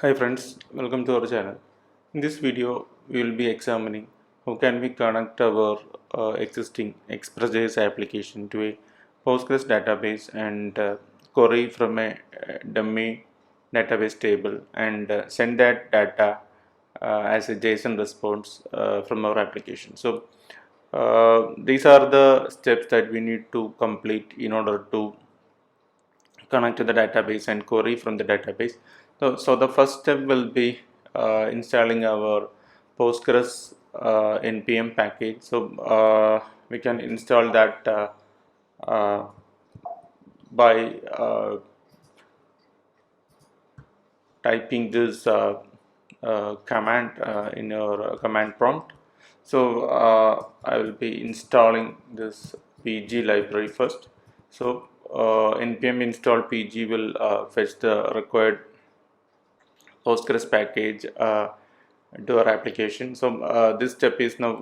Hi friends, welcome to our channel. In this video, we will be examining how can we connect our existing express.js application to a Postgres database and query from a dummy database table and send that data as a JSON response from our application. So these are the steps that we need to complete in order to connect to the database and query from the database. So the first step will be installing our Postgres npm package. So we can install that uh, by typing this command in your command prompt. So I will be installing this pg library first. So npm install pg will fetch the required Postgres package to our application. So this step is now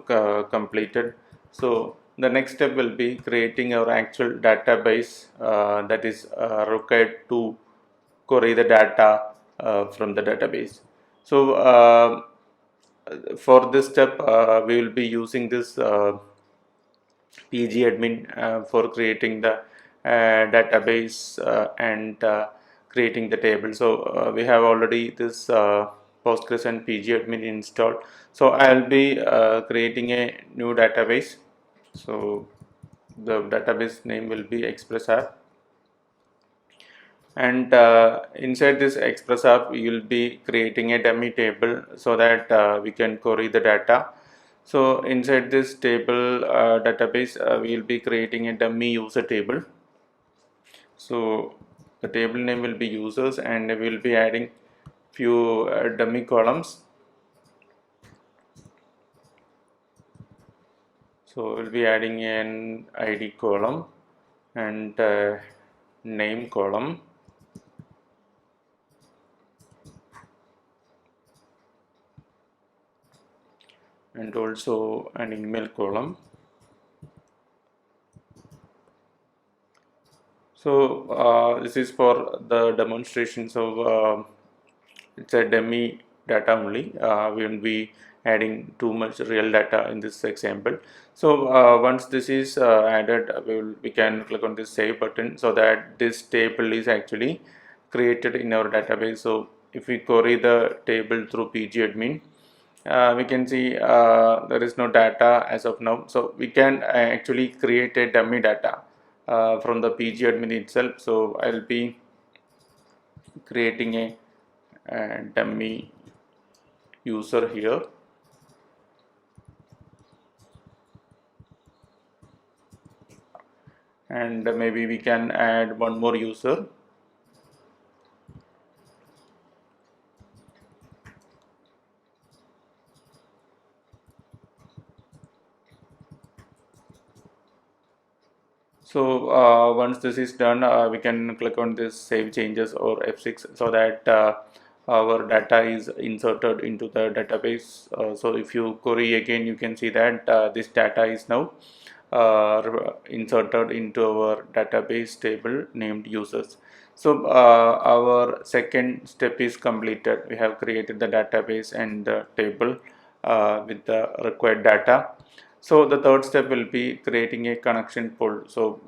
completed. So the next step will be creating our actual database that is required to query the data from the database. So for this step, we will be using this pgadmin for creating the database and creating the table. So we have already this Postgres and pgadmin installed. So I'll be creating a new database. So the database name will be express app, and inside this express app you will be creating a dummy table so that we can query the data. So inside this table database we will be creating a dummy user table. So the table name will be users, and we will be adding few dummy columns. So we'll be adding an id column and name column, and also an email column. So this is for the demonstration. So it's a dummy data only. We won't be adding too much real data in this example. So once this is added, we can click on this save button so that this table is actually created in our database. So if we query the table through pgadmin, we can see there is no data as of now. So we can actually create a dummy data from the pgadmin itself. So I'll be creating a dummy user here, and maybe we can add one more user. So once this is done, we can click on this save changes or F6 so that our data is inserted into the database. So if you query again, you can see that this data is now inserted into our database table named users. So our second step is completed. We have created the database and the table with the required data. So the third step will be creating a connection pool. So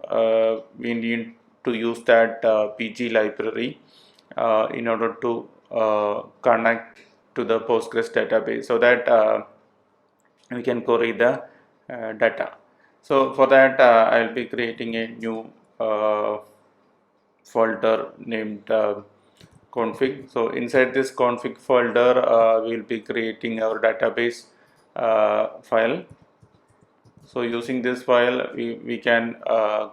we need to use that pg library in order to connect to the Postgres database so that we can query the data. So for that I'll be creating a new folder named config. So inside this config folder we will be creating our database file. So using this file we can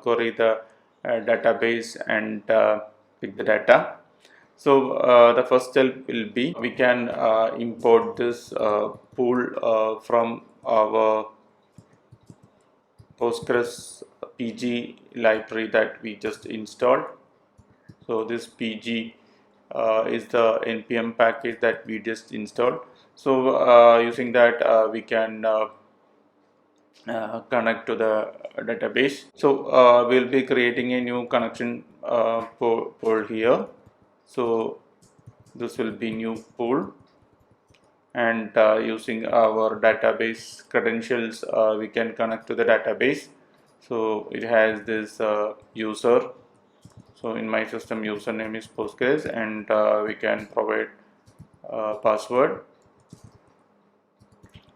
query the database and pick the data. So the first step will be we can import this pool from our Postgres pg library that we just installed. So this pg is the npm package that we just installed. So using that we can connect to the database. So we'll be creating a new connection pool here. So this will be new pool, and using our database credentials we can connect to the database. So it has this user. So in my system, username is Postgres, and we can provide password.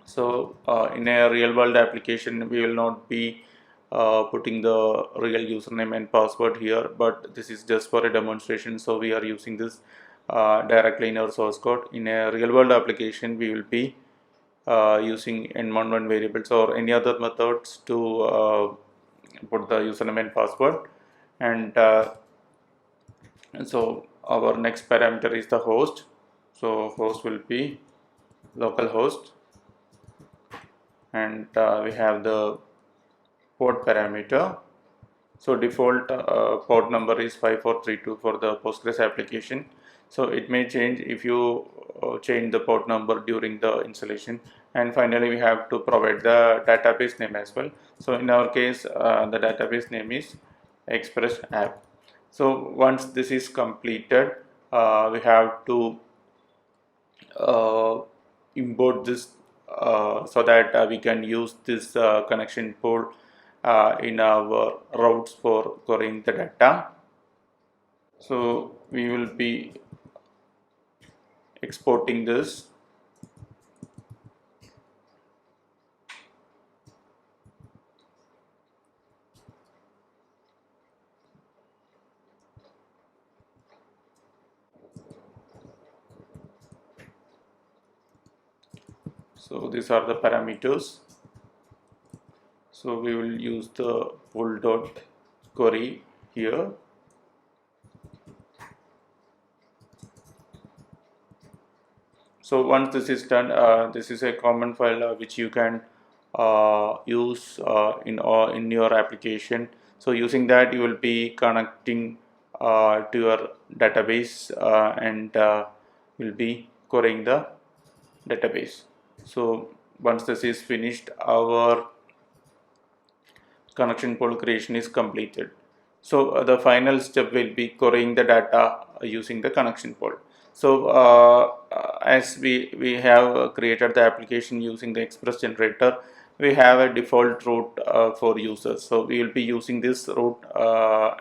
So in a real world application, we will not be putting the real username and password here, but this is just for a demonstration. So we are using this directly in our source code. In a real world application, we will be using environment variables or any other methods to put the username and password. And so our next parameter is the host. So host will be localhost, and we have the port parameter. So default port number is 5432 for the Postgres application. So it may change if you change the port number during the installation. And finally, we have to provide the database name as well. So in our case, the database name is express app. So once this is completed, we have to uh, import this so that we can use this connection pool in our routes for querying the data. So we will be exporting this. So these are the parameters. So we will use the pool dot query here. So once this is done, this is a common file which you can use in your application. So using that, you will be connecting to your database and will be querying the database. So once this is finished, our connection pool creation is completed. So the final step will be querying the data using the connection pool. So as we have created the application using the express generator, we have a default route for users. So we will be using this route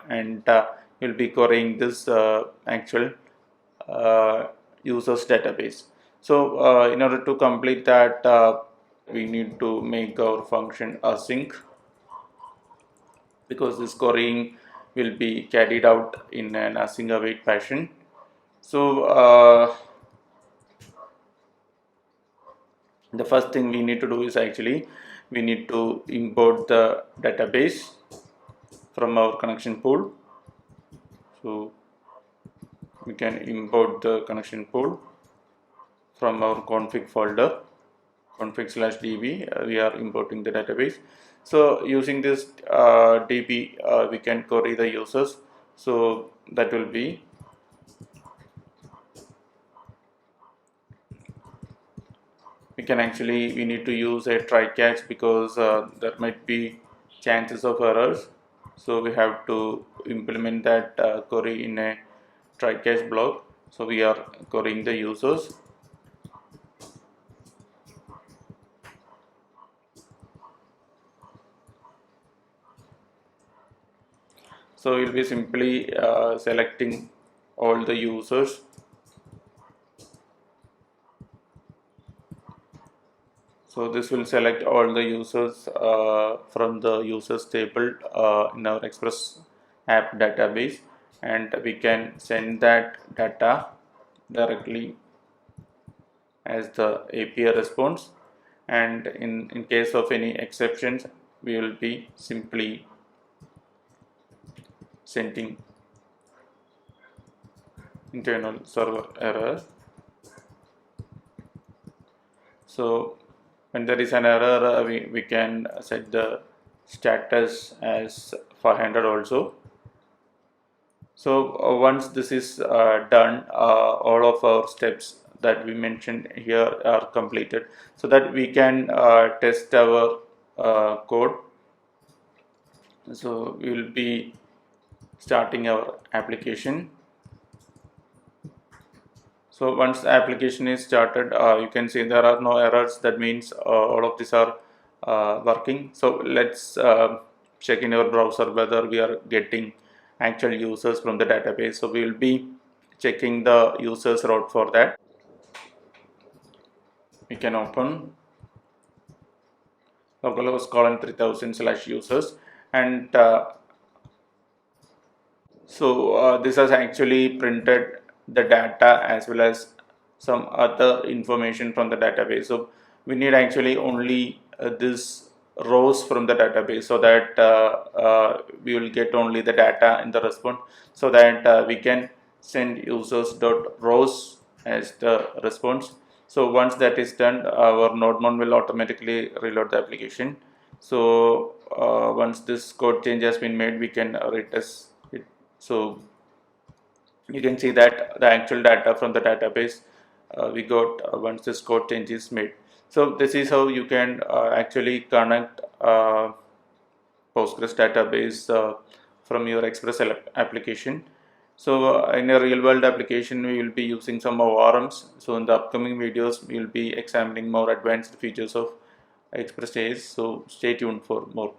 and we'll be querying this actual users database. So in order to complete that, we need to make our function async, because this querying will be carried out in an async await fashion. So the first thing we need to do is actually we need to import the database from our connection pool. So we can import the connection pool from our config folder, config/db. We are importing the database. So using this db, we can query the users. So that will be we need to use a try catch, because there might be chances of errors. So we have to implement that query in a try catch block. So we are querying the users. So we'll be simply selecting all the users. So this will select all the users from the users table in our Express app database, and we can send that data directly as the API response. And in case of any exceptions, we will be simply sending internal server error. So when there is an error, we can set the status as 500 also. So once this is done, all of our steps that we mentioned here are completed, so that we can test our code. So we will be starting our application. So once the application is started, you can see there are no errors. That means all of these are working. So let's check in our browser whether we are getting actual users from the database. So we will be checking the users route. For that, we can open localhost colon 3000/users, and so this has actually printed the data as well as some other information from the database. So we need actually only this rows from the database, so that we will get only the data in the response, so that we can send users.rows as the response. So once that is done, our node will automatically reload the application. So once this code change has been made, we can retest it. So you can see that the actual data from the database we got once this code change is made. So this is how you can actually connect Postgres database from your Express application. So in a real world application, we will be using some ORMs. So in the upcoming videos, we will be examining more advanced features of Express.js. So stay tuned for more.